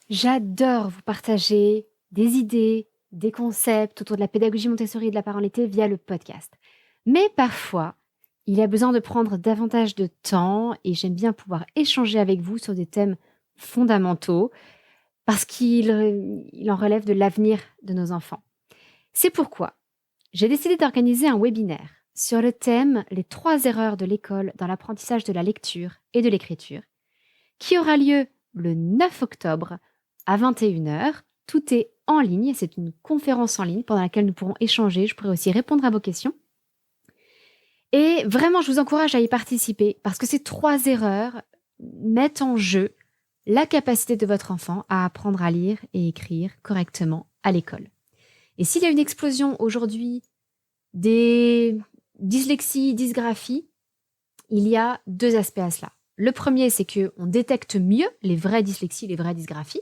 J'adore vous partager des idées, des concepts autour de la pédagogie Montessori et de la parentalité via le podcast. Mais parfois, il y a besoin de prendre davantage de temps et j'aime bien pouvoir échanger avec vous sur des thèmes fondamentaux parce qu'il en relève de l'avenir de nos enfants. C'est pourquoi j'ai décidé d'organiser un webinaire sur le thème Les 3 erreurs de l'école dans l'apprentissage de la lecture et de l'écriture, qui aura lieu le 9 octobre à 21h. Tout est en ligne, c'est une conférence en ligne pendant laquelle nous pourrons échanger, je pourrai aussi répondre à vos questions. Et vraiment, je vous encourage à y participer parce que ces 3 erreurs mettent en jeu la capacité de votre enfant à apprendre à lire et écrire correctement à l'école. Et s'il y a une explosion aujourd'hui des dyslexies, dysgraphies, il y a 2 aspects à cela. Le premier, c'est qu'on détecte mieux les vraies dyslexies, les vraies dysgraphies.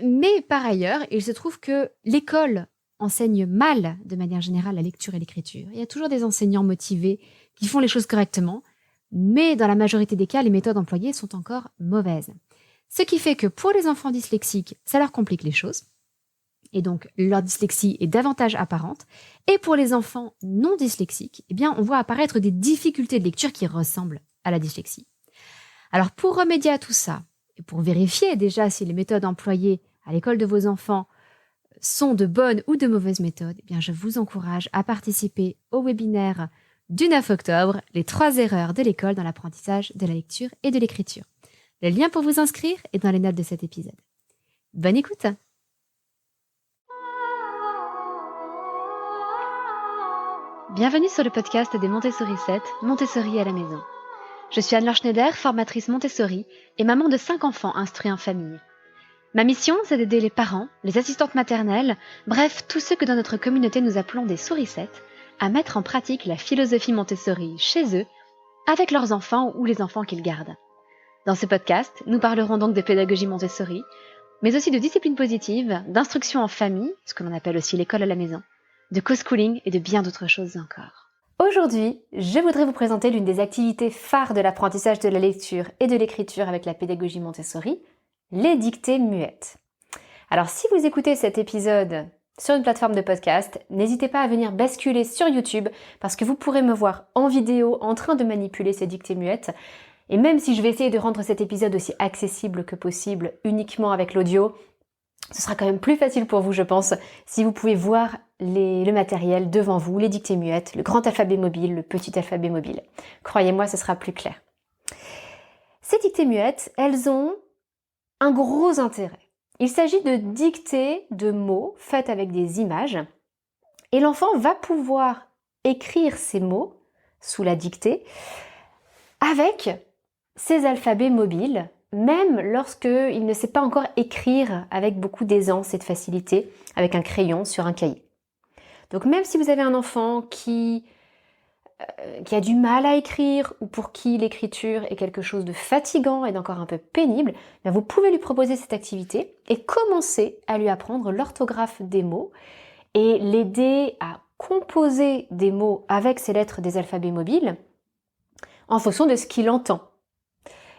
Mais par ailleurs, il se trouve que l'école enseigne mal, de manière générale, la lecture et l'écriture. Il y a toujours des enseignants motivés qui font les choses correctement, mais dans la majorité des cas, les méthodes employées sont encore mauvaises. Ce qui fait que pour les enfants dyslexiques, ça leur complique les choses, et donc leur dyslexie est davantage apparente. Et pour les enfants non dyslexiques, eh bien, on voit apparaître des difficultés de lecture qui ressemblent à la dyslexie. Alors pour remédier à tout ça, et pour vérifier déjà si les méthodes employées à l'école de vos enfants sont de bonnes ou de mauvaises méthodes, eh bien je vous encourage à participer au webinaire du 9 octobre, les 3 erreurs de l'école dans l'apprentissage de la lecture et de l'écriture. Le lien pour vous inscrire est dans les notes de cet épisode. Bonne écoute! Bienvenue sur le podcast des Montessori 7, Montessori à la maison. Je suis Anne-Laure Schneider, formatrice Montessori et maman de 5 enfants instruits en famille. Ma mission, c'est d'aider les parents, les assistantes maternelles, bref, tous ceux que dans notre communauté nous appelons des souricettes, à mettre en pratique la philosophie Montessori chez eux, avec leurs enfants ou les enfants qu'ils gardent. Dans ce podcast, nous parlerons donc de pédagogie Montessori, mais aussi de discipline positive, d'instruction en famille, ce que l'on appelle aussi l'école à la maison, de co-schooling et de bien d'autres choses encore. Aujourd'hui, je voudrais vous présenter l'une des activités phares de l'apprentissage de la lecture et de l'écriture avec la pédagogie Montessori, les dictées muettes. Alors si vous écoutez cet épisode sur une plateforme de podcast, n'hésitez pas à venir basculer sur YouTube parce que vous pourrez me voir en vidéo en train de manipuler ces dictées muettes. Et même si je vais essayer de rendre cet épisode aussi accessible que possible uniquement avec l'audio, ce sera quand même plus facile pour vous, je pense, si vous pouvez voir le matériel devant vous, les dictées muettes, le grand alphabet mobile, le petit alphabet mobile. Croyez-moi, ce sera plus clair. Ces dictées muettes, elles ont un gros intérêt. Il s'agit de dictées de mots faites avec des images et l'enfant va pouvoir écrire ces mots sous la dictée avec ses alphabets mobiles, même lorsqu'il ne sait pas encore écrire avec beaucoup d'aisance et de facilité avec un crayon sur un cahier. Donc même si vous avez un enfant qui a du mal à écrire ou pour qui l'écriture est quelque chose de fatigant et d'encore un peu pénible, vous pouvez lui proposer cette activité et commencer à lui apprendre l'orthographe des mots et l'aider à composer des mots avec ces lettres des alphabets mobiles en fonction de ce qu'il entend.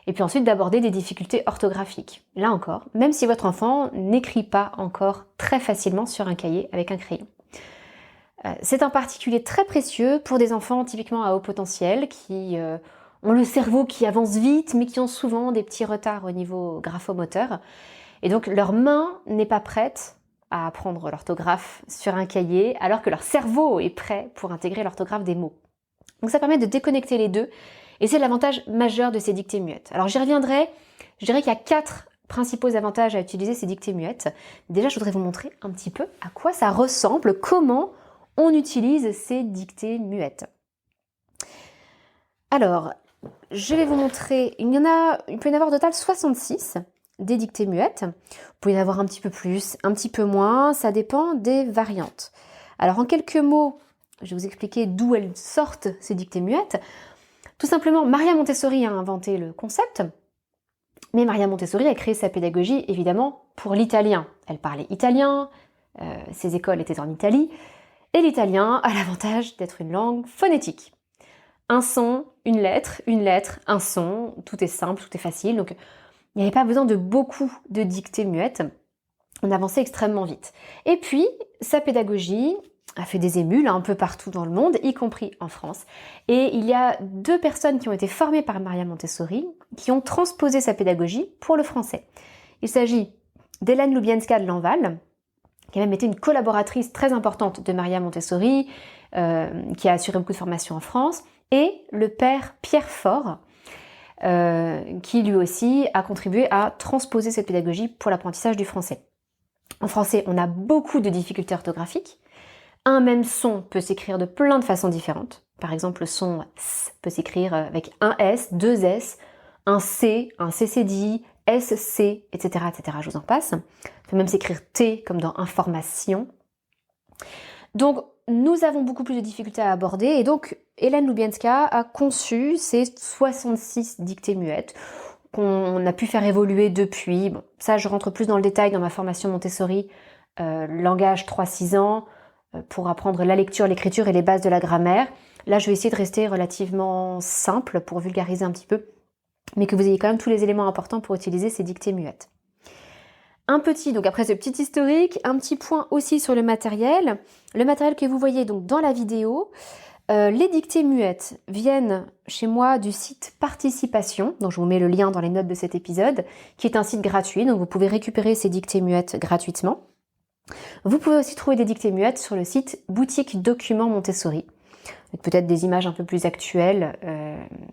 Et puis ensuite d'aborder des difficultés orthographiques. Là encore, même si votre enfant n'écrit pas encore très facilement sur un cahier avec un crayon. C'est en particulier très précieux pour des enfants typiquement à haut potentiel qui ont le cerveau qui avance vite mais qui ont souvent des petits retards au niveau graphomoteur. Et donc leur main n'est pas prête à apprendre l'orthographe sur un cahier alors que leur cerveau est prêt pour intégrer l'orthographe des mots. Donc ça permet de déconnecter les deux et c'est l'avantage majeur de ces dictées muettes. Alors j'y reviendrai, je dirais qu'il y a 4 principaux avantages à utiliser ces dictées muettes. Déjà je voudrais vous montrer un petit peu à quoi ça ressemble, comment on utilise ces dictées muettes. Alors, je vais vous montrer, il peut y en avoir au total 66 des dictées muettes. Vous pouvez y en avoir un petit peu plus, un petit peu moins, ça dépend des variantes. Alors en quelques mots, je vais vous expliquer d'où elles sortent ces dictées muettes. Tout simplement, Maria Montessori a inventé le concept, mais Maria Montessori a créé sa pédagogie évidemment pour l'italien. Elle parlait italien, ses écoles étaient en Italie, et l'italien a l'avantage d'être une langue phonétique. Un son, une lettre, un son, tout est simple, tout est facile. Donc Il n'y avait pas besoin de beaucoup de dictées muettes. On avançait extrêmement vite. Et puis, sa pédagogie a fait des émules un peu partout dans le monde, y compris en France. Et il y a 2 personnes qui ont été formées par Maria Montessori, qui ont transposé sa pédagogie pour le français. Il s'agit d'Hélène Loubienska de Lanval, qui a même été une collaboratrice très importante de Maria Montessori, qui a assuré beaucoup de formations en France, et le père Pierre Faure, qui lui aussi a contribué à transposer cette pédagogie pour l'apprentissage du français. En français, on a beaucoup de difficultés orthographiques. Un même son peut s'écrire de plein de façons différentes. Par exemple, le son S peut s'écrire avec un S, 2 S, un C, un CCDI, SC, etc., etc. Je vous en passe. Ça peut même s'écrire T comme dans information. Donc, nous avons beaucoup plus de difficultés à aborder et donc Hélène Loubienska a conçu ces 66 dictées muettes qu'on a pu faire évoluer depuis. Bon, ça, je rentre plus dans le détail dans ma formation Montessori, langage 3-6 ans, pour apprendre la lecture, l'écriture et les bases de la grammaire. Là, je vais essayer de rester relativement simple pour vulgariser un petit peu, mais que vous ayez quand même tous les éléments importants pour utiliser ces dictées muettes. Donc après ce petit historique, un petit point aussi sur le matériel. Le matériel que vous voyez donc dans la vidéo, les dictées muettes viennent chez moi du site Participation, donc je vous mets le lien dans les notes de cet épisode, qui est un site gratuit, donc vous pouvez récupérer ces dictées muettes gratuitement. Vous pouvez aussi trouver des dictées muettes sur le site Boutique Documents Montessori, avec peut-être des images un peu plus actuelles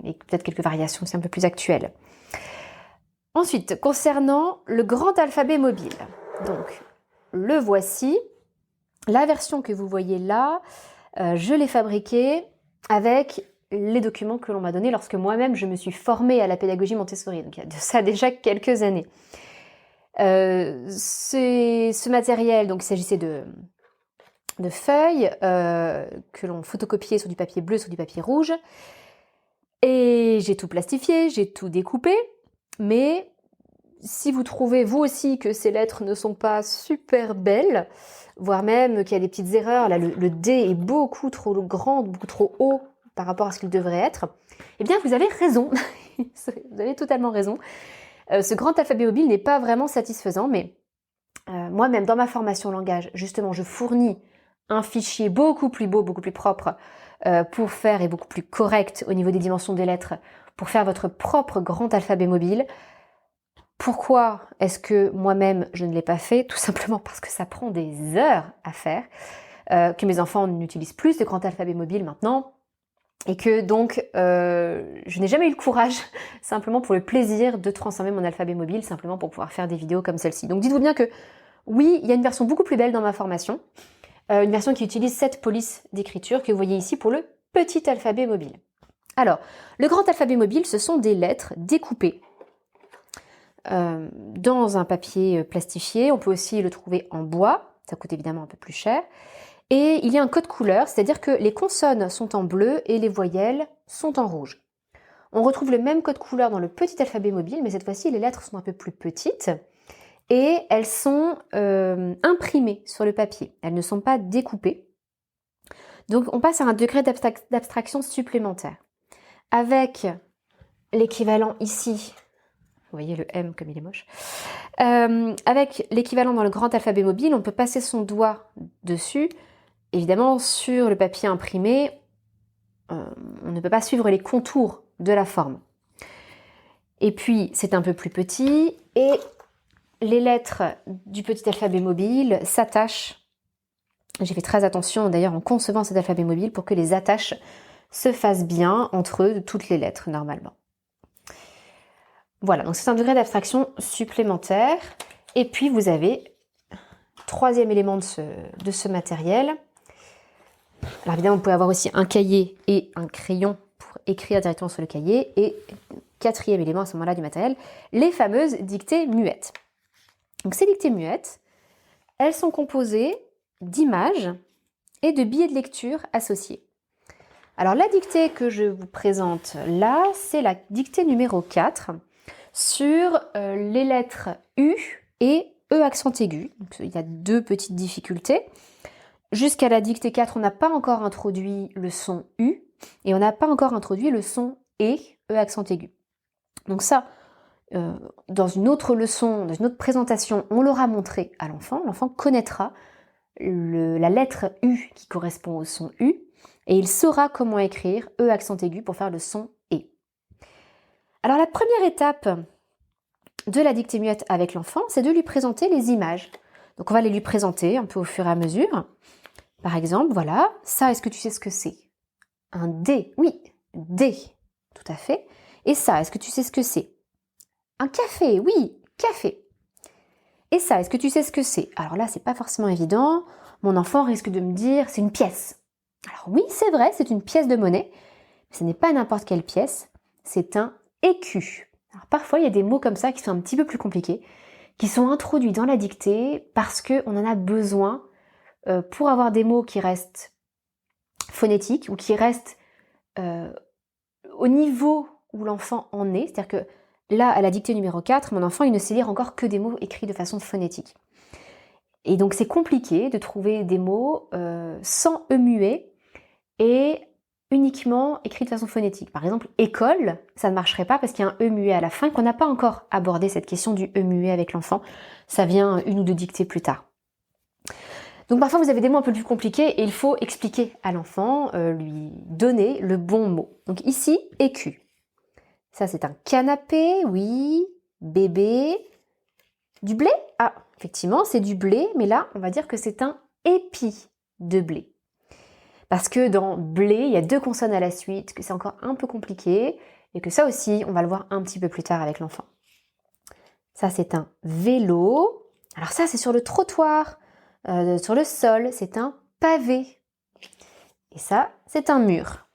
et peut-être quelques variations aussi un peu plus actuelles. Ensuite, concernant le grand alphabet mobile, donc le voici. La version que vous voyez là, je l'ai fabriquée avec les documents que l'on m'a donnés lorsque moi-même je me suis formée à la pédagogie Montessori, donc il y a de ça déjà quelques années. Ce matériel, donc il s'agissait de feuilles que l'on photocopiait sur du papier bleu, sur du papier rouge, et j'ai tout plastifié, j'ai tout découpé, mais si vous trouvez vous aussi que ces lettres ne sont pas super belles, voire même qu'il y a des petites erreurs, là le D est beaucoup trop grand, beaucoup trop haut par rapport à ce qu'il devrait être, eh bien vous avez raison, vous avez totalement raison. Ce grand alphabet mobile n'est pas vraiment satisfaisant, mais moi-même dans ma formation langage, justement, je fournis un fichier beaucoup plus beau, beaucoup plus propre pour faire et beaucoup plus correct au niveau des dimensions des lettres, pour faire votre propre grand alphabet mobile. Pourquoi est-ce que moi-même je ne l'ai pas fait? Tout simplement parce que ça prend des heures à faire, que mes enfants n'utilisent plus ce grand alphabet mobile maintenant, et que donc je n'ai jamais eu le courage, simplement pour le plaisir de transformer mon alphabet mobile, simplement pour pouvoir faire des vidéos comme celle-ci. Donc dites-vous bien que oui, il y a une version beaucoup plus belle dans ma formation, une version qui utilise cette police d'écriture que vous voyez ici pour le petit alphabet mobile. Alors, le grand alphabet mobile, ce sont des lettres découpées dans un papier plastifié. On peut aussi le trouver en bois, ça coûte évidemment un peu plus cher. Et il y a un code couleur, c'est-à-dire que les consonnes sont en bleu et les voyelles sont en rouge. On retrouve le même code couleur dans le petit alphabet mobile, mais cette fois-ci les lettres sont un peu plus petites et elles sont imprimées sur le papier. Elles ne sont pas découpées. Donc on passe à un degré d'abstraction supplémentaire. Avec l'équivalent ici, vous voyez le M comme il est moche, avec l'équivalent dans le grand alphabet mobile, on peut passer son doigt dessus. Évidemment, sur le papier imprimé, on ne peut pas suivre les contours de la forme. Et puis, c'est un peu plus petit, et les lettres du petit alphabet mobile s'attachent. J'ai fait très attention, d'ailleurs, en concevant cet alphabet mobile, pour que les attaches se fassent bien entre eux, toutes les lettres, normalement. Voilà, donc c'est un degré d'abstraction supplémentaire. Et puis, vous avez, troisième élément de ce matériel. Alors évidemment, vous pouvez avoir aussi un cahier et un crayon pour écrire directement sur le cahier. Et quatrième élément à ce moment-là du matériel, les fameuses dictées muettes. Donc ces dictées muettes, elles sont composées d'images et de billets de lecture associés. Alors la dictée que je vous présente là, c'est la dictée numéro 4 sur les lettres U et E accent aigu. Donc, il y a 2 petites difficultés. Jusqu'à la dictée 4, on n'a pas encore introduit le son U et on n'a pas encore introduit le son E accent aigu. Donc ça, dans une autre leçon, dans une autre présentation, on l'aura montré à l'enfant connaîtra la lettre U qui correspond au son U, et il saura comment écrire E accent aigu pour faire le son E. Alors la première étape de la dictée muette avec l'enfant, c'est de lui présenter les images. Donc on va les lui présenter un peu au fur et à mesure. Par exemple, voilà, ça, est-ce que tu sais ce que c'est? Un D, oui, D, tout à fait. Et ça, est-ce que tu sais ce que c'est? Un café, oui, café. Et ça, est-ce que tu sais ce que c'est? Alors là, c'est pas forcément évident. Mon enfant risque de me dire, c'est une pièce. Alors oui, c'est vrai, c'est une pièce de monnaie, mais ce n'est pas n'importe quelle pièce, c'est un écu. Alors parfois, il y a des mots comme ça qui sont un petit peu plus compliqués, qui sont introduits dans la dictée parce qu'on en a besoin pour avoir des mots qui restent phonétiques ou qui restent au niveau où l'enfant en est. C'est-à-dire que là, à la dictée numéro 4, mon enfant, il ne sait lire encore que des mots écrits de façon phonétique. Et donc, c'est compliqué de trouver des mots sans E muet et uniquement écrits de façon phonétique. Par exemple, école, ça ne marcherait pas parce qu'il y a un E muet à la fin, qu'on n'a pas encore abordé cette question du E muet avec l'enfant. Ça vient une ou deux dictées plus tard. Donc parfois, vous avez des mots un peu plus compliqués et il faut expliquer à l'enfant, lui donner le bon mot. Donc ici, écu. Ça, c'est un canapé, oui. Bébé. Du blé? Ah, effectivement, c'est du blé, mais là, on va dire que c'est un épi de blé. Parce que dans blé, il y a 2 consonnes à la suite, que c'est encore un peu compliqué, et que ça aussi, on va le voir un petit peu plus tard avec l'enfant. Ça, c'est un vélo. Alors ça, c'est sur le trottoir, sur le sol, c'est un pavé. Et ça, c'est un mur.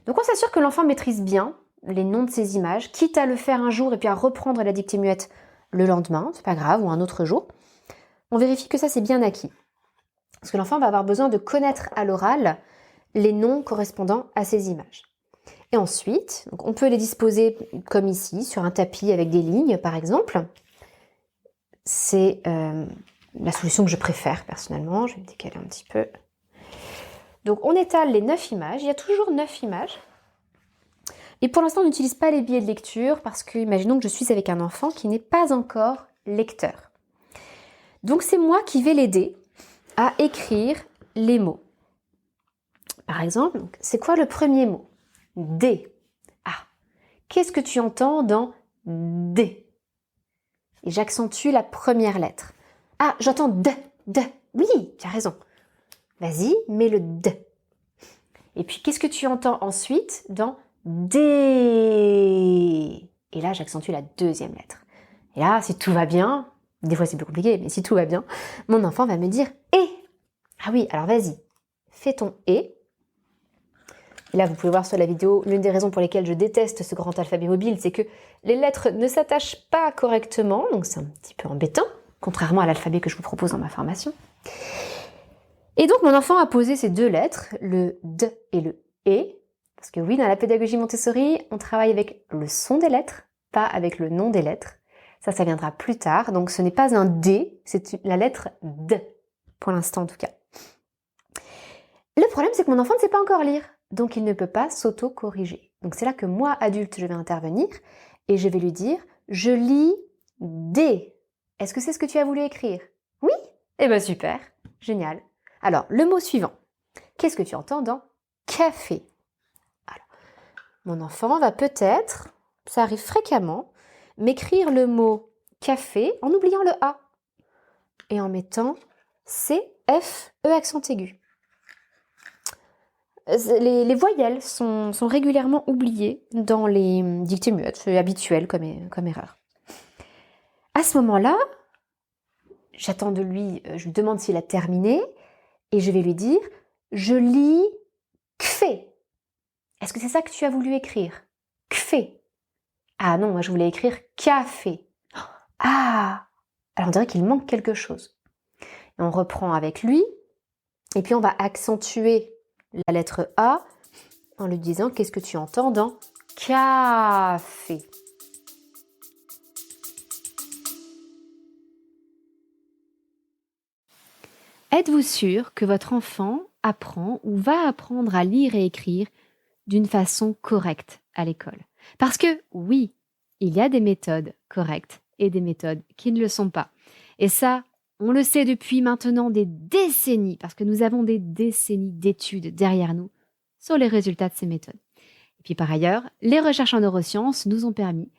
Donc on s'assure que l'enfant maîtrise bien les noms de ces images, quitte à le faire un jour et puis à reprendre la dictée muette le lendemain, c'est pas grave, ou un autre jour. On vérifie que ça, c'est bien acquis. Parce que l'enfant va avoir besoin de connaître à l'oral les noms correspondant à ces images. Et ensuite, donc on peut les disposer comme ici, sur un tapis avec des lignes, par exemple. C'est la solution que je préfère, personnellement. Je vais me décaler un petit peu. Donc, on étale les 9 images. Il y a toujours 9 images. Et pour l'instant, on n'utilise pas les billets de lecture parce que, imaginons que je suis avec un enfant qui n'est pas encore lecteur. Donc, c'est moi qui vais l'aider à écrire les mots. Par exemple, c'est quoi le premier mot? D. Ah, qu'est-ce que tu entends dans D? Et j'accentue la première lettre. Ah, j'entends D. Oui, tu as raison. Vas-y, mets le D. Et puis, qu'est-ce que tu entends ensuite dans D? Et là, j'accentue la deuxième lettre. Et là, si tout va bien, des fois c'est plus compliqué, mais si tout va bien, mon enfant va me dire E. Ah oui, alors vas-y, fais ton E. Et là, vous pouvez voir sur la vidéo, l'une des raisons pour lesquelles je déteste ce grand alphabet mobile, c'est que les lettres ne s'attachent pas correctement, donc c'est un petit peu embêtant, contrairement à l'alphabet que je vous propose dans ma formation. Et donc, mon enfant a posé ces 2 lettres, le D et le E, parce que oui, dans la pédagogie Montessori, on travaille avec le son des lettres, pas avec le nom des lettres. Ça viendra plus tard, donc ce n'est pas un D, c'est la lettre D, pour l'instant en tout cas. Le problème, c'est que mon enfant ne sait pas encore lire. Donc, il ne peut pas s'auto-corriger. Donc, c'est là que moi, adulte, je vais intervenir et je vais lui dire « Je lis D. Est-ce que c'est ce que tu as voulu écrire ?» Oui? Eh bien, super. Génial. Alors, le mot suivant. Qu'est-ce que tu entends dans café? Alors, mon enfant va peut-être, ça arrive fréquemment, m'écrire le mot café en oubliant le A et en mettant C, F, E accent aigu. Les voyelles sont régulièrement oubliées dans les dictées muettes, c'est habituel comme erreur. À ce moment-là, j'attends de lui, je lui demande s'il a terminé, et je vais lui dire « Je lis kfé ». Est-ce que c'est ça que tu as voulu écrire? Kfé. Ah non, moi je voulais écrire café. Ah, alors on dirait qu'il manque quelque chose. Et on reprend avec lui, et puis on va accentuer la lettre A en lui disant « Qu'est-ce que tu entends dans café ?» Êtes-vous sûr que votre enfant apprend ou va apprendre à lire et écrire d'une façon correcte à l'école? Parce que oui, il y a des méthodes correctes et des méthodes qui ne le sont pas. Et ça, on le sait depuis maintenant des décennies, parce que nous avons des décennies d'études derrière nous sur les résultats de ces méthodes. Et puis par ailleurs, les recherches en neurosciences nous ont permis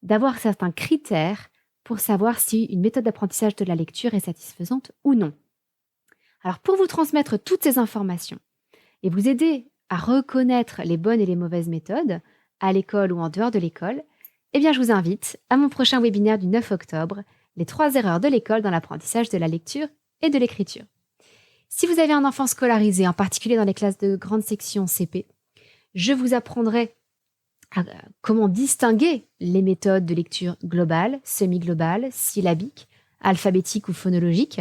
d'avoir certains critères pour savoir si une méthode d'apprentissage de la lecture est satisfaisante ou non. Alors pour vous transmettre toutes ces informations et vous aider à reconnaître les bonnes et les mauvaises méthodes, à l'école ou en dehors de l'école, eh bien je vous invite à mon prochain webinaire du 9 octobre, les 3 erreurs de l'école dans l'apprentissage de la lecture et de l'écriture. Si vous avez un enfant scolarisé, en particulier dans les classes de grande section CP, je vous apprendrai comment distinguer les méthodes de lecture globale, semi-globale, syllabique, alphabétique ou phonologique.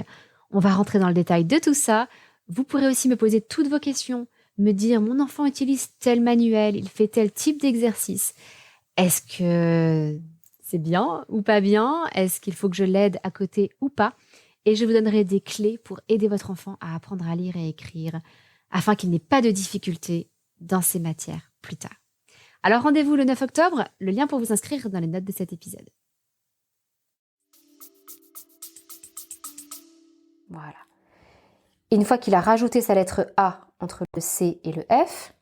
On va rentrer dans le détail de tout ça. Vous pourrez aussi me poser toutes vos questions, me dire mon enfant utilise tel manuel, il fait tel type d'exercice. Est-ce que c'est bien ou pas bien? Est-ce qu'il faut que je l'aide à côté ou pas? Et je vous donnerai des clés pour aider votre enfant à apprendre à lire et écrire, afin qu'il n'ait pas de difficultés dans ces matières plus tard. Alors rendez-vous le 9 octobre, le lien pour vous inscrire dans les notes de cet épisode. Voilà. Et une fois qu'il a rajouté sa lettre A entre le C et le F,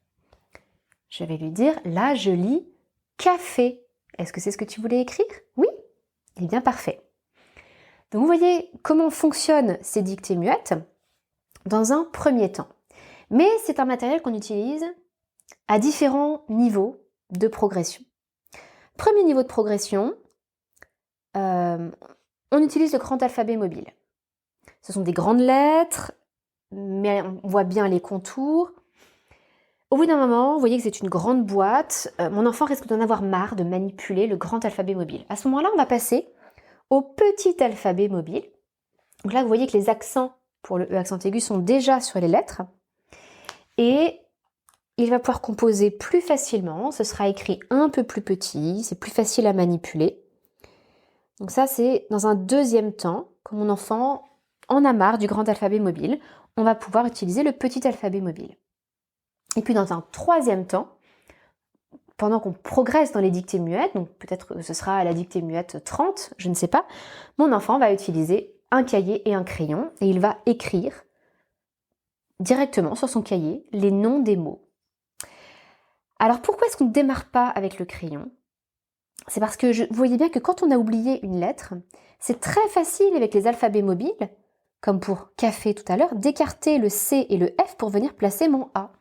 je vais lui dire, là je lis café. Est-ce que c'est ce que tu voulais écrire? Oui? Eh bien parfait. Donc vous voyez comment fonctionnent ces dictées muettes dans un premier temps. Mais c'est un matériel qu'on utilise à différents niveaux de progression. Premier niveau de progression, on utilise le grand alphabet mobile. Ce sont des grandes lettres, mais on voit bien les contours. Au bout d'un moment, vous voyez que c'est une grande boîte. Mon enfant risque d'en avoir marre de manipuler le grand alphabet mobile. À ce moment-là, on va passer au petit alphabet mobile. Donc là, vous voyez que les accents pour le E accent aigu sont déjà sur les lettres. Et il va pouvoir composer plus facilement. Ce sera écrit un peu plus petit. C'est plus facile à manipuler. Donc ça, c'est dans un deuxième temps, quand mon enfant en a marre du grand alphabet mobile, on va pouvoir utiliser le petit alphabet mobile. Et puis dans un troisième temps, pendant qu'on progresse dans les dictées muettes, donc peut-être que ce sera à la dictée muette 30, je ne sais pas, mon enfant va utiliser un cahier et un crayon et il va écrire directement sur son cahier les noms des mots. Alors pourquoi est-ce qu'on ne démarre pas avec le crayon? C'est parce que vous voyez bien que quand on a oublié une lettre, c'est très facile avec les alphabets mobiles, comme pour café tout à l'heure, d'écarter le C et le F pour venir placer mon A.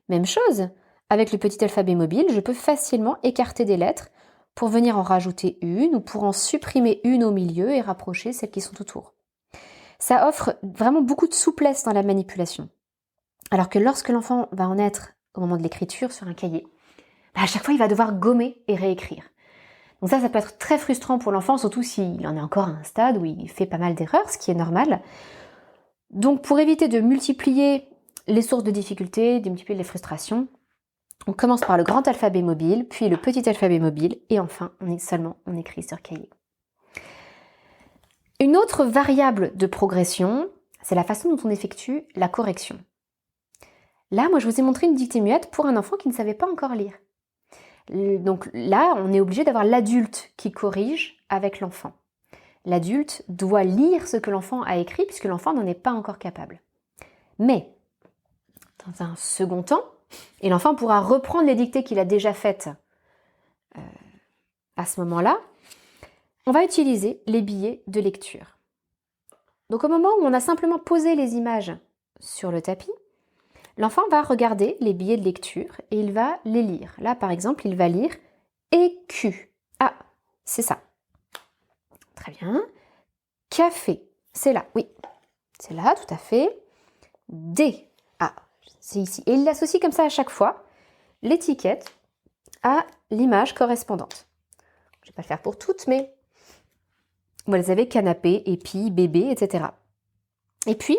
Même chose, avec le petit alphabet mobile, je peux facilement écarter des lettres pour venir en rajouter une ou pour en supprimer une au milieu et rapprocher celles qui sont autour. Ça offre vraiment beaucoup de souplesse dans la manipulation. Alors que lorsque l'enfant va en être au moment de l'écriture sur un cahier, à chaque fois il va devoir gommer et réécrire. Donc ça peut être très frustrant pour l'enfant, surtout s'il en est encore à un stade où il fait pas mal d'erreurs, ce qui est normal. Donc pour éviter de multiplier les sources de difficultés, de multiplier les frustrations, on commence par le grand alphabet mobile, puis le petit alphabet mobile, et enfin on écrit sur cahier. Une autre variable de progression, c'est la façon dont on effectue la correction. Là, moi je vous ai montré une dictée muette pour un enfant qui ne savait pas encore lire. Donc là, on est obligé d'avoir l'adulte qui corrige avec l'enfant. L'adulte doit lire ce que l'enfant a écrit puisque l'enfant n'en est pas encore capable. Mais, dans un second temps, et l'enfant pourra reprendre les dictées qu'il a déjà faites à ce moment-là, on va utiliser les billets de lecture. Donc au moment où on a simplement posé les images sur le tapis, l'enfant va regarder les billets de lecture et il va les lire. Là, par exemple, il va lire écu. Ah, c'est ça. Très bien. Café. C'est là, oui. C'est là, tout à fait. D. Ah, c'est ici. Et il l'associe comme ça à chaque fois, l'étiquette à l'image correspondante. Je ne vais pas le faire pour toutes, mais vous les avez, canapé, épi, bébé, etc. Et puis,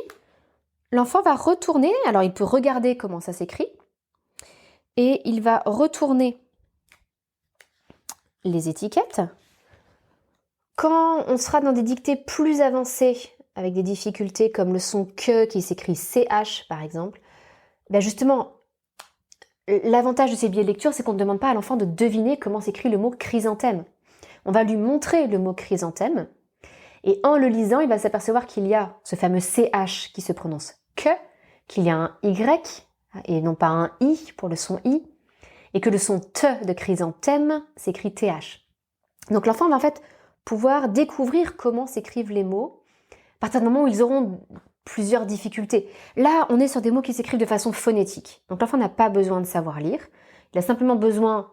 l'enfant va retourner, alors il peut regarder comment ça s'écrit, et il va retourner les étiquettes. Quand on sera dans des dictées plus avancées, avec des difficultés comme le son que qui s'écrit CH par exemple, ben justement, l'avantage de ces billets de lecture, c'est qu'on ne demande pas à l'enfant de deviner comment s'écrit le mot chrysanthème. On va lui montrer le mot chrysanthème. Et en le lisant, il va s'apercevoir qu'il y a ce fameux CH qui se prononce que, qu'il y a un Y et non pas un I pour le son I, et que le son T de chrysanthème s'écrit TH. Donc l'enfant va en fait pouvoir découvrir comment s'écrivent les mots à partir du moment où ils auront plusieurs difficultés. Là, on est sur des mots qui s'écrivent de façon phonétique. Donc l'enfant n'a pas besoin de savoir lire, il a simplement besoin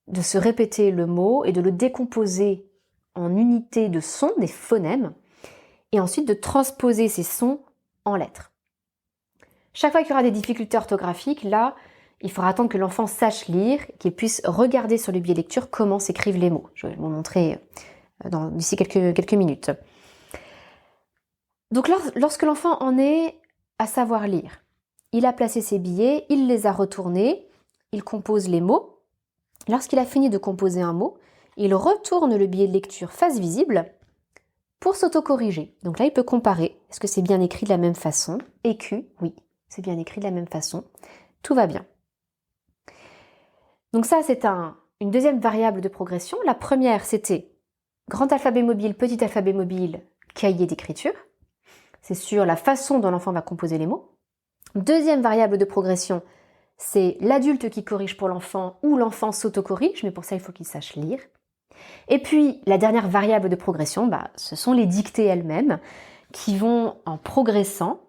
de se répéter le mot et de le décomposer en unités de sons, des phonèmes, et ensuite de transposer ces sons en lettres. Chaque fois qu'il y aura des difficultés orthographiques, là, il faudra attendre que l'enfant sache lire, qu'il puisse regarder sur le billet lecture comment s'écrivent les mots. Je vais vous montrer d'ici quelques minutes. Donc lorsque l'enfant en est à savoir lire, il a placé ses billets, il les a retournés, il compose les mots. Lorsqu'il a fini de composer un mot, il retourne le billet de lecture face visible pour s'autocorriger. Donc là, il peut comparer. Est-ce que c'est bien écrit de la même façon? EQ, oui, c'est bien écrit de la même façon. Tout va bien. Donc ça, c'est une deuxième variable de progression. La première, c'était grand alphabet mobile, petit alphabet mobile, cahier d'écriture. C'est sur la façon dont l'enfant va composer les mots. Deuxième variable de progression, c'est l'adulte qui corrige pour l'enfant ou l'enfant s'autocorrige, mais pour ça, il faut qu'il sache lire. Et puis, la dernière variable de progression, ce sont les dictées elles-mêmes qui vont en progressant.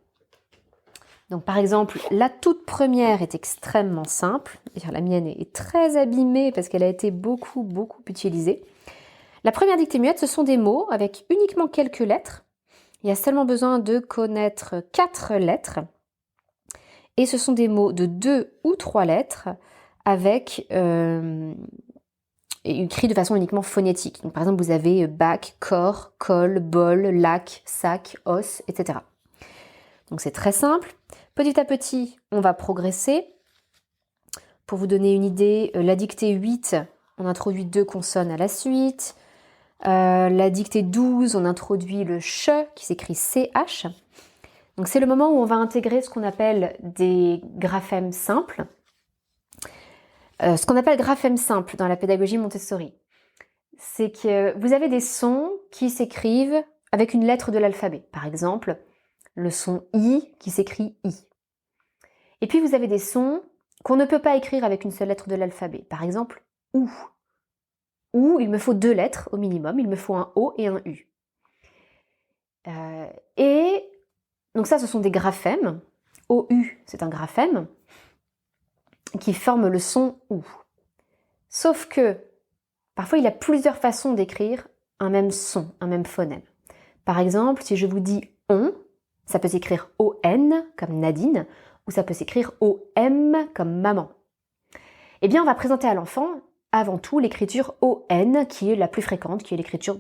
Donc, par exemple, la toute première est extrêmement simple. La mienne est très abîmée parce qu'elle a été beaucoup utilisée. La première dictée muette, ce sont des mots avec uniquement quelques lettres. Il y a seulement besoin de connaître 4 lettres. Et ce sont des mots de 2 ou 3 lettres avec écrit de façon uniquement phonétique. Donc, par exemple, vous avez bac, corps, col, bol, lac, sac, os, etc. Donc c'est très simple. Petit à petit, on va progresser. Pour vous donner une idée, la dictée 8, on introduit 2 consonnes à la suite. La dictée 12, on introduit le ch qui s'écrit CH. Donc c'est le moment où on va intégrer ce qu'on appelle des graphèmes simples. Ce qu'on appelle graphème simple dans la pédagogie Montessori, c'est que vous avez des sons qui s'écrivent avec une lettre de l'alphabet. Par exemple, le son I qui s'écrit I. Et puis vous avez des sons qu'on ne peut pas écrire avec une seule lettre de l'alphabet. Par exemple, OU. OU, il me faut 2 lettres au minimum, il me faut un O et un U. Et donc ça, ce sont des graphèmes. OU, c'est un graphème qui forme le son OU. Sauf que, parfois, il y a plusieurs façons d'écrire un même son, un même phonème. Par exemple, si je vous dis on, ça peut s'écrire O-N comme Nadine, ou ça peut s'écrire O-M comme maman. Eh bien, on va présenter à l'enfant, avant tout, l'écriture O-N, qui est la plus fréquente, qui est l'écriture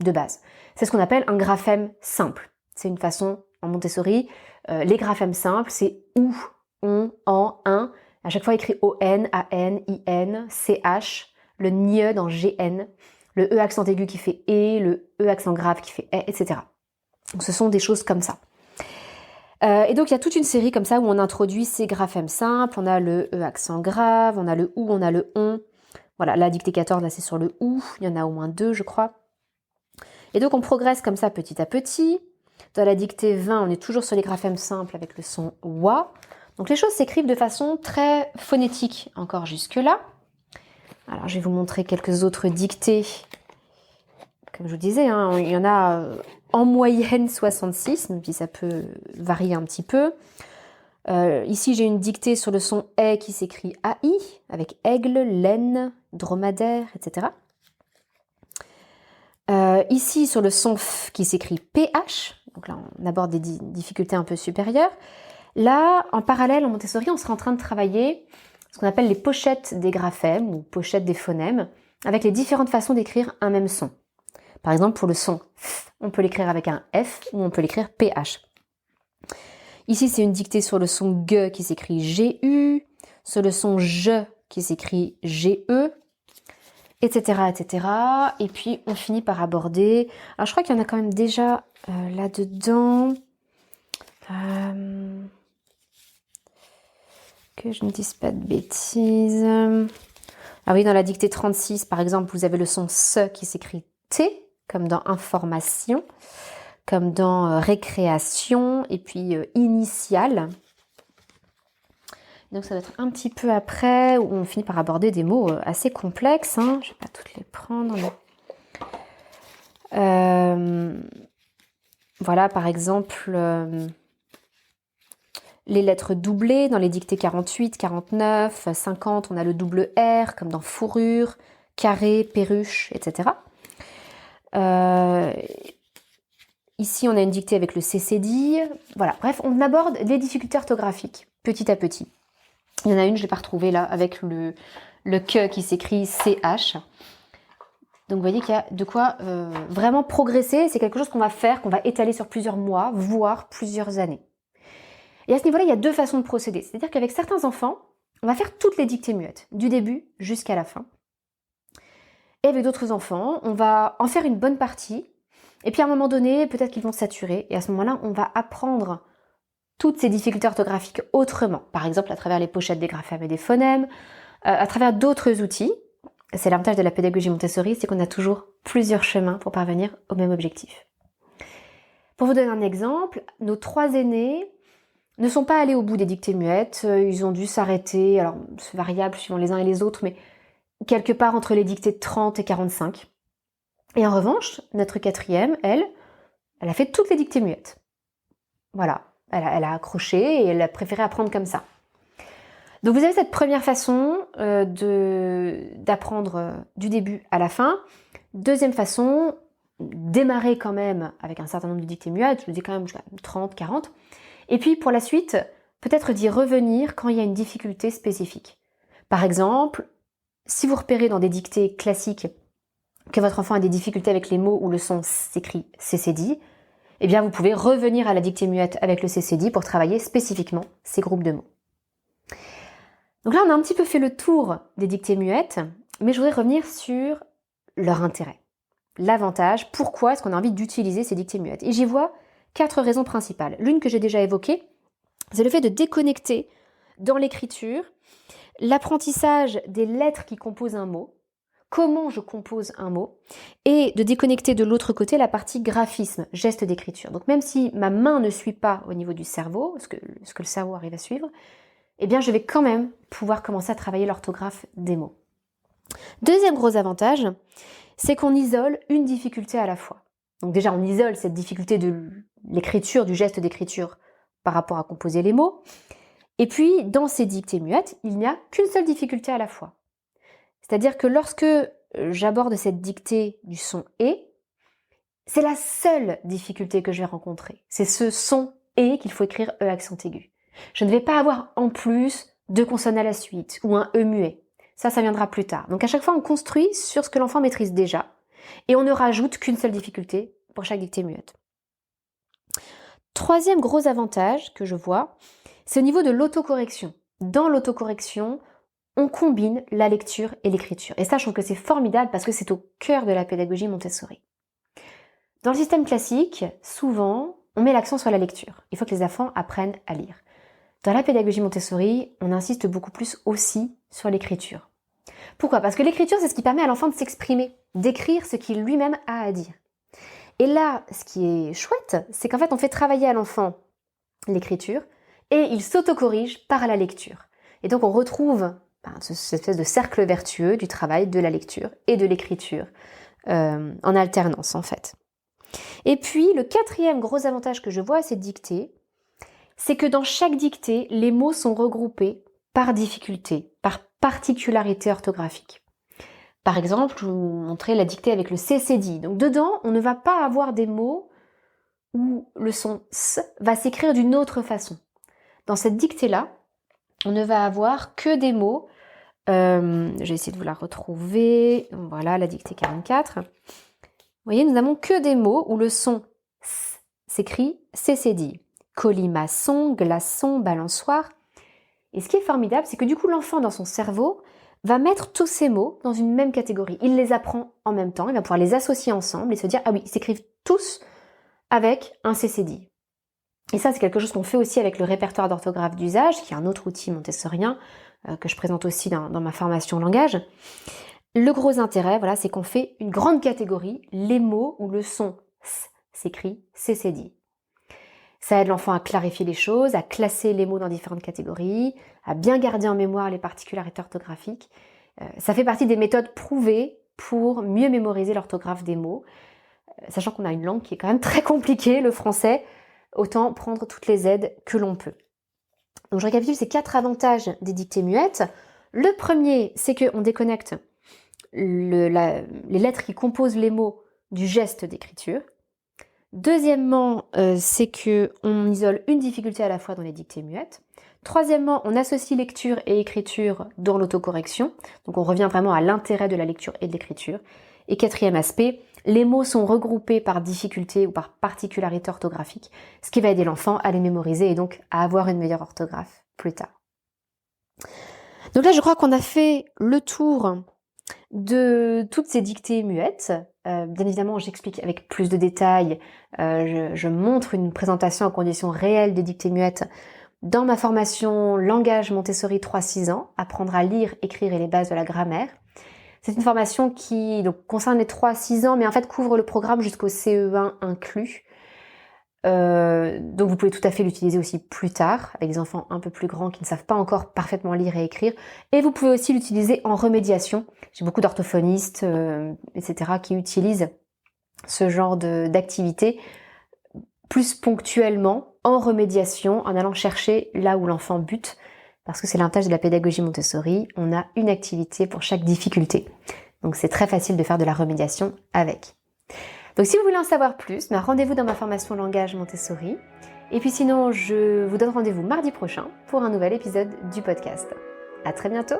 de base. C'est ce qu'on appelle un graphème simple. C'est une façon, en Montessori, les graphèmes simples, c'est OU, on, en, un, à chaque fois écrit O-N, A-N, I-N, C-H, le NIE dans G-N, le E accent aigu qui fait E, le E accent grave qui fait E, etc. Donc ce sont des choses comme ça. Et donc il y a toute une série comme ça où on introduit ces graphèmes simples, on a le E accent grave, on a le OU, on a le ON. Voilà, la dictée 14, là c'est sur le OU, il y en a au moins 2 je crois. Et donc on progresse comme ça petit à petit. Dans la dictée 20, on est toujours sur les graphèmes simples avec le son WA. Donc les choses s'écrivent de façon très phonétique encore jusque-là. Alors je vais vous montrer quelques autres dictées. Comme je vous disais, il y en a en moyenne 66, même si ça peut varier un petit peu. Ici j'ai une dictée sur le son E qui s'écrit AI, avec aigle, laine, dromadaire, etc. Ici sur le son F qui s'écrit PH, donc là on aborde des difficultés un peu supérieures. Là, en parallèle, en Montessori, on sera en train de travailler ce qu'on appelle les pochettes des graphèmes ou pochettes des phonèmes, avec les différentes façons d'écrire un même son. Par exemple, pour le son F, on peut l'écrire avec un F ou on peut l'écrire PH. Ici, c'est une dictée sur le son G qui s'écrit GU, sur le son J qui s'écrit GE, etc., etc. Et puis, on finit par aborder... Alors, je crois qu'il y en a quand même déjà là-dedans... Que je ne dise pas de bêtises. Alors oui, dans la dictée 36, par exemple, vous avez le son SE qui s'écrit T, comme dans information, comme dans récréation, et puis initial. Donc ça va être un petit peu après, où on finit par aborder des mots assez complexes. Je ne vais pas toutes les prendre. Mais... voilà, par exemple, les lettres doublées dans les dictées 48, 49, 50, on a le double R, comme dans fourrure, carré, perruche, etc. Ici, on a une dictée avec le CCD. Voilà, bref, on aborde les difficultés orthographiques, petit à petit. Il y en a une, je ne l'ai pas retrouvée là, avec le que qui s'écrit CH. Donc vous voyez qu'il y a de quoi vraiment progresser. C'est quelque chose qu'on va faire, qu'on va étaler sur plusieurs mois, voire plusieurs années. Et à ce niveau-là, il y a deux façons de procéder. C'est-à-dire qu'avec certains enfants, on va faire toutes les dictées muettes, du début jusqu'à la fin. Et avec d'autres enfants, on va en faire une bonne partie. Et puis à un moment donné, peut-être qu'ils vont saturer. Et à ce moment-là, on va apprendre toutes ces difficultés orthographiques autrement. Par exemple, à travers les pochettes des graphèmes et des phonèmes, à travers d'autres outils. C'est l'avantage de la pédagogie Montessori, c'est qu'on a toujours plusieurs chemins pour parvenir au même objectif. Pour vous donner un exemple, nos 3 aînés ne sont pas allés au bout des dictées muettes. Ils ont dû s'arrêter, alors c'est variable suivant les uns et les autres, mais quelque part entre les dictées 30 et 45. Et en revanche, notre 4e, elle a fait toutes les dictées muettes. Voilà. Elle a accroché et elle a préféré apprendre comme ça. Donc vous avez cette première façon d'apprendre du début à la fin. Deuxième façon, démarrer quand même avec un certain nombre de dictées muettes, je vous dis quand même jusqu'à 30, 40. Et puis pour la suite, peut-être d'y revenir quand il y a une difficulté spécifique. Par exemple, si vous repérez dans des dictées classiques que votre enfant a des difficultés avec les mots où le son s'écrit CCD, eh bien vous pouvez revenir à la dictée muette avec le CCD pour travailler spécifiquement ces groupes de mots. Donc là, on a un petit peu fait le tour des dictées muettes, mais je voudrais revenir sur leur intérêt. L'avantage, pourquoi est-ce qu'on a envie d'utiliser ces dictées muettes? Et j'y vois 4 raisons principales. L'une que j'ai déjà évoquée, c'est le fait de déconnecter dans l'écriture l'apprentissage des lettres qui composent un mot, comment je compose un mot, et de déconnecter de l'autre côté la partie graphisme, geste d'écriture. Donc même si ma main ne suit pas au niveau du cerveau, ce que le cerveau arrive à suivre, eh bien je vais quand même pouvoir commencer à travailler l'orthographe des mots. Deuxième gros avantage, c'est qu'on isole une difficulté à la fois. Donc déjà on isole cette difficulté de l'écriture, du geste d'écriture par rapport à composer les mots. Et puis dans ces dictées muettes, il n'y a qu'une seule difficulté à la fois. C'est-à-dire que lorsque j'aborde cette dictée du son « et », c'est la seule difficulté que je vais rencontrer. C'est ce son « et » qu'il faut écrire « e » accent aigu. Je ne vais pas avoir en plus 2 consonnes à la suite ou un « e » muet. Ça viendra plus tard. Donc à chaque fois, on construit sur ce que l'enfant maîtrise déjà et on ne rajoute qu'une seule difficulté pour chaque dictée muette. Troisième gros avantage que je vois, c'est au niveau de l'autocorrection. Dans l'autocorrection, on combine la lecture et l'écriture. Et ça, je trouve que c'est formidable parce que c'est au cœur de la pédagogie Montessori. Dans le système classique, souvent, on met l'accent sur la lecture. Il faut que les enfants apprennent à lire. Dans la pédagogie Montessori, on insiste beaucoup plus aussi sur l'écriture. Pourquoi? Parce que l'écriture, c'est ce qui permet à l'enfant de s'exprimer, d'écrire ce qu'il lui-même a à dire. Et là, ce qui est chouette, c'est qu'en fait, on fait travailler à l'enfant l'écriture et il s'autocorrige par la lecture. Et donc, on retrouve cette espèce de cercle vertueux du travail de la lecture et de l'écriture en alternance, en fait. Et puis, le 4e gros avantage que je vois à cette dictée, c'est que dans chaque dictée, les mots sont regroupés par difficulté, par particularité orthographique. Par exemple, je vais vous montrer la dictée avec le CCD. Donc dedans, on ne va pas avoir des mots où le son S va s'écrire d'une autre façon. Dans cette dictée-là, on ne va avoir que des mots, je vais essayer de vous la retrouver, voilà la dictée 44. Vous voyez, nous n'avons que des mots où le son S s'écrit CCD. Colimaçon, glaçon, balançoire. Et ce qui est formidable, c'est que du coup, l'enfant, dans son cerveau, va mettre tous ces mots dans une même catégorie. Il les apprend en même temps, il va pouvoir les associer ensemble et se dire « Ah oui, ils s'écrivent tous avec un CCD ». Et ça, c'est quelque chose qu'on fait aussi avec le répertoire d'orthographe d'usage, qui est un autre outil montessorien, que je présente aussi dans ma formation langage. Le gros intérêt, voilà, c'est qu'on fait une grande catégorie, les mots où le son S s'écrit, C c'est dit. Ça aide l'enfant à clarifier les choses, à classer les mots dans différentes catégories, à bien garder en mémoire les particularités orthographiques. Ça fait partie des méthodes prouvées pour mieux mémoriser l'orthographe des mots. Sachant qu'on a une langue qui est quand même très compliquée, le français, autant prendre toutes les aides que l'on peut. Donc je récapitule ces 4 avantages des dictées muettes. Le premier, c'est qu'on déconnecte les lettres qui composent les mots du geste d'écriture. Deuxièmement, c'est qu'on isole une difficulté à la fois dans les dictées muettes. Troisièmement, on associe lecture et écriture dans l'autocorrection. Donc on revient vraiment à l'intérêt de la lecture et de l'écriture. Et quatrième aspect, les mots sont regroupés par difficulté ou par particularité orthographique, ce qui va aider l'enfant à les mémoriser et donc à avoir une meilleure orthographe plus tard. Donc là, je crois qu'on a fait le tour de toutes ces dictées muettes. Bien évidemment, j'explique avec plus de détails, je montre une présentation en conditions réelles des dictées muettes dans ma formation Langage Montessori 3-6 ans, apprendre à lire, écrire et les bases de la grammaire. C'est une formation qui donc, concerne les 3-6 ans, mais en fait couvre le programme jusqu'au CE1 inclus. Donc vous pouvez tout à fait l'utiliser aussi plus tard, avec des enfants un peu plus grands qui ne savent pas encore parfaitement lire et écrire. Et vous pouvez aussi l'utiliser en remédiation. J'ai beaucoup d'orthophonistes, etc. qui utilisent ce genre d'activité plus ponctuellement, en remédiation, en allant chercher là où l'enfant bute. Parce que c'est l'avantage de la pédagogie Montessori, on a une activité pour chaque difficulté. Donc c'est très facile de faire de la remédiation avec. Donc si vous voulez en savoir plus, rendez-vous dans ma formation Langage Montessori. Et puis sinon, je vous donne rendez-vous mardi prochain pour un nouvel épisode du podcast. À très bientôt.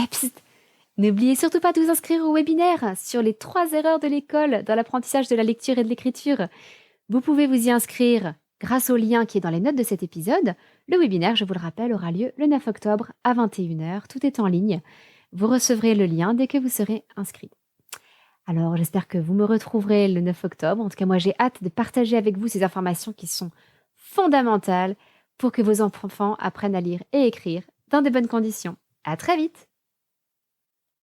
Psst, n'oubliez surtout pas de vous inscrire au webinaire sur les 3 erreurs de l'école dans l'apprentissage de la lecture et de l'écriture. Vous pouvez vous y inscrire grâce au lien qui est dans les notes de cet épisode. Le webinaire, je vous le rappelle, aura lieu le 9 octobre à 21h. Tout est en ligne. Vous recevrez le lien dès que vous serez inscrit. Alors, j'espère que vous me retrouverez le 9 octobre. En tout cas, moi, j'ai hâte de partager avec vous ces informations qui sont fondamentales pour que vos enfants apprennent à lire et écrire dans de bonnes conditions. À très vite!